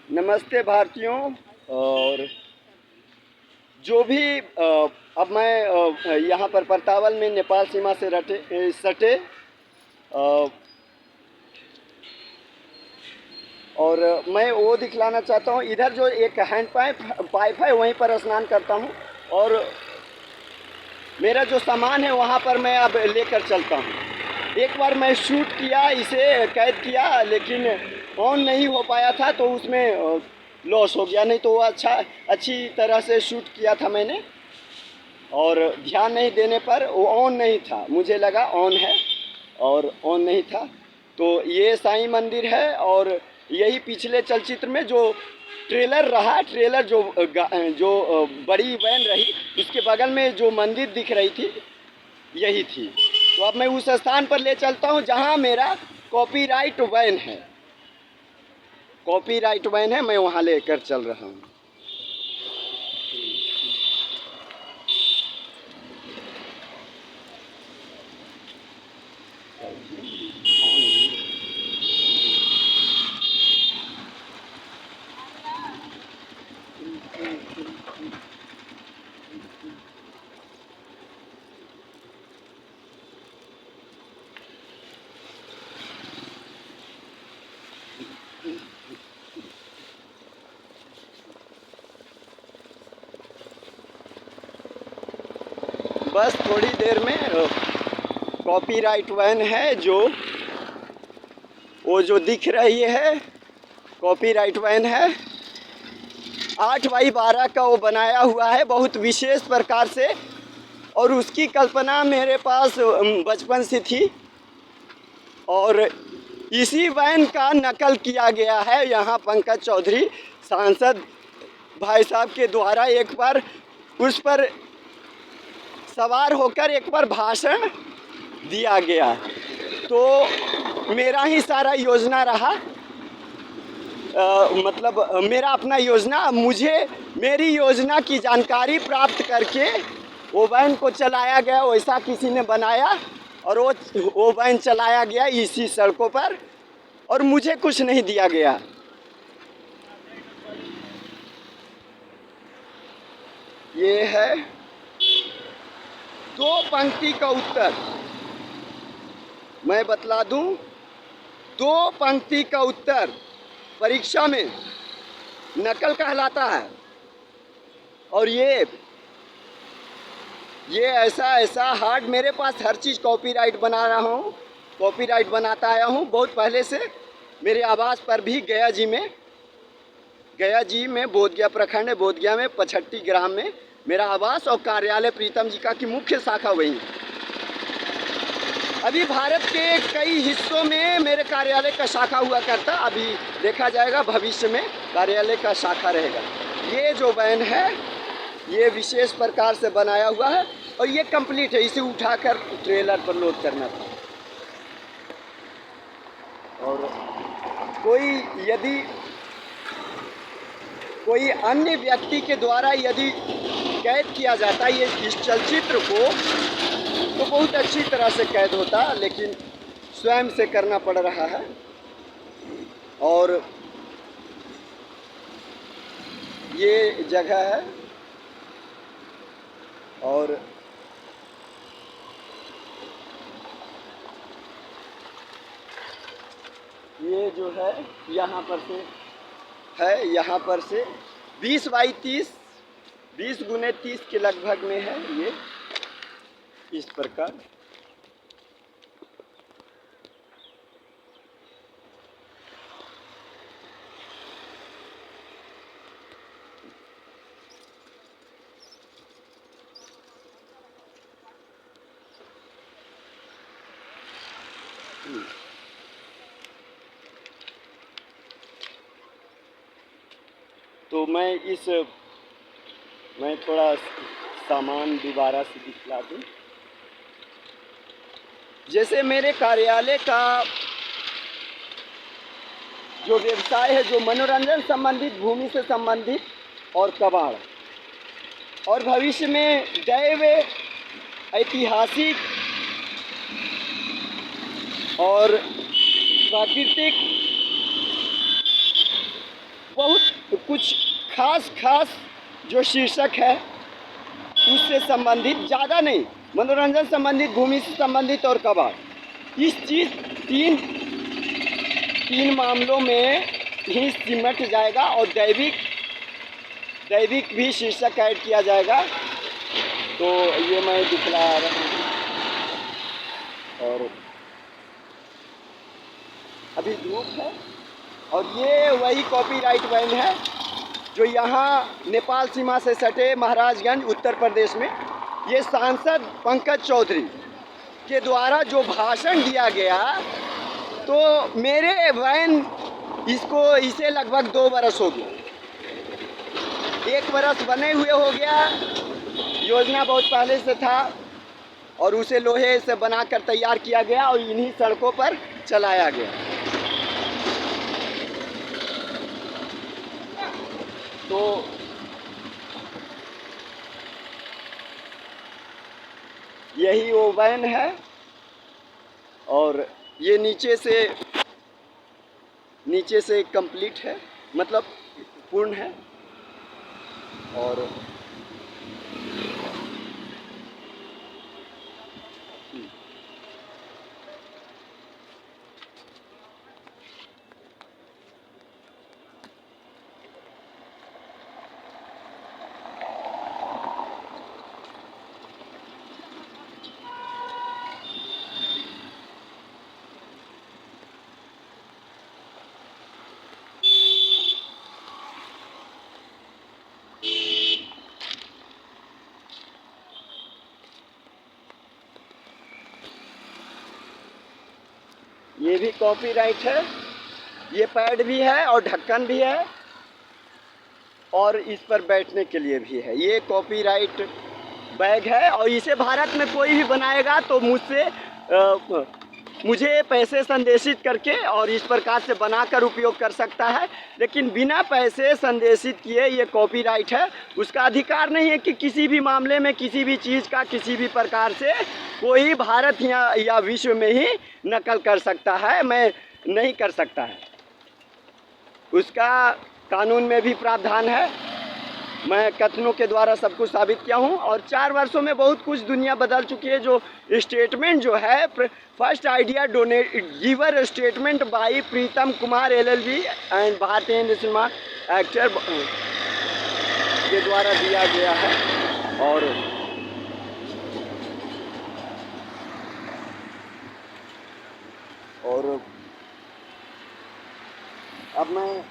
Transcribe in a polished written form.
नमस्ते भारतीयों। और जो भी अब मैं यहाँ पर परतावल में नेपाल सीमा से सटे और मैं वो दिखलाना चाहता हूँ। इधर जो एक हैंड पाइप है वहीं पर स्नान करता हूँ और मेरा जो सामान है वहाँ पर मैं अब लेकर चलता हूँ। एक बार मैं शूट किया, इसे कैद किया, लेकिन ऑन नहीं हो पाया था तो उसमें लॉस हो गया। नहीं तो वो अच्छी तरह से शूट किया था मैंने, और ध्यान नहीं देने पर वो ऑन नहीं था। मुझे लगा ऑन है और ऑन नहीं था। तो ये साईं मंदिर है और यही पिछले चलचित्र में जो ट्रेलर रहा, ट्रेलर जो बड़ी वैन रही, उसके बगल में जो मंदिर दिख रही थी यही थी। तो अब मैं उस स्थान पर ले चलता हूँ जहाँ मेरा कॉपीराइट वैन है। कॉपीराइट वैन है, मैं वहाँ लेकर चल रहा हूँ। बस थोड़ी देर में कॉपीराइट वैन है वो जो दिख रही है, कॉपीराइट वैन है। 8x12 का वो बनाया हुआ है, बहुत विशेष प्रकार से, और उसकी कल्पना मेरे पास बचपन से थी और इसी वैन का नकल किया गया है। यहाँ पंकज चौधरी सांसद भाई साहब के द्वारा एक बार उस पर सवार होकर एक बार भाषण दिया गया। तो मेरा ही सारा योजना रहा, मतलब मेरा अपना योजना, मेरी योजना की जानकारी प्राप्त करके वो वैन को चलाया गया। वैसा किसी ने बनाया और वो वैन चलाया गया इसी सड़कों पर और मुझे कुछ नहीं दिया गया। ये है 2 पंक्ति का उत्तर। मैं बतला दूं, 2 पंक्ति का उत्तर परीक्षा में नकल कहलाता है। और ये ऐसा हार्ड, मेरे पास हर चीज़ कॉपीराइट बना रहा हूँ, कॉपीराइट बनाता आया हूँ बहुत पहले से। मेरे आवास पर भी गया जी में बोधगया प्रखंड है, बोधगया में 65 ग्राम में मेरा आवास और कार्यालय प्रीतम जी का की मुख्य शाखा वही है। अभी भारत के कई हिस्सों में मेरे कार्यालय का शाखा हुआ करता, अभी देखा जाएगा भविष्य में कार्यालय का शाखा रहेगा। ये जो वैन है ये विशेष प्रकार से बनाया हुआ है और ये कंप्लीट है। इसे उठाकर ट्रेलर पर लोड करना था। और यदि कोई अन्य व्यक्ति के द्वारा यदि कैद किया जाता ये इस चलचित्र को तो बहुत अच्छी तरह से कैद होता, लेकिन स्वयं से करना पड़ रहा है। और ये जगह है और ये जो है यहाँ पर से 20x30, 20x30 के लगभग में है ये, इस प्रकार। तो मैं थोड़ा सामान दोबारा से दिखला दूँ। जैसे मेरे कार्यालय का जो व्यवसाय है, जो मनोरंजन संबंधित, भूमि से संबंधित और कबाड़, और भविष्य में दैव, ऐतिहासिक और प्राकृतिक बहुत कुछ खास खास जो शीर्षक है उससे संबंधित, ज़्यादा नहीं, मनोरंजन संबंधित, भूमि से संबंधित और कबाड़, इस चीज़ तीन मामलों में ही सिमट जाएगा। और दैविक भी शीर्षक ऐड किया जाएगा। तो ये मैं दिखला रहा हूँ। और अभी धूप है, और ये वही कॉपीराइट वैन है जो यहाँ नेपाल सीमा से सटे महाराजगंज उत्तर प्रदेश में, ये सांसद पंकज चौधरी के द्वारा जो भाषण दिया गया, तो मेरे वैन इसे लगभग 2 बरस हो गया। 1 बरस बने हुए हो गया, योजना बहुत पहले से था, और उसे लोहे से बनाकर तैयार किया गया और इन्हीं सड़कों पर चलाया गया। तो यही वो वैन है, और ये नीचे से कंप्लीट है, मतलब पूर्ण है। और ये भी कॉपीराइट है, ये पैड भी है और ढक्कन भी है, और इस पर बैठने के लिए भी है। ये कॉपीराइट बैग है, और इसे भारत में कोई भी बनाएगा तो मुझे पैसे संदेशित करके और इस प्रकार से बनाकर उपयोग कर सकता है। लेकिन बिना पैसे संदेशित किए ये कॉपीराइट है। उसका अधिकार नहीं है कि किसी भी मामले में किसी भी चीज़ का किसी भी प्रकार से कोई भारत या विश्व में ही नकल कर सकता है, मैं नहीं कर सकता है। उसका कानून में भी प्रावधान है। मैं कथनों के द्वारा सब कुछ साबित किया हूँ, और 4 वर्षों में बहुत कुछ दुनिया बदल चुकी है। जो स्टेटमेंट जो है, first idea giver statement by Pritam Kumar LLB and भारतीय सिनेमा एक्टर के द्वारा दिया गया है। और अब मैं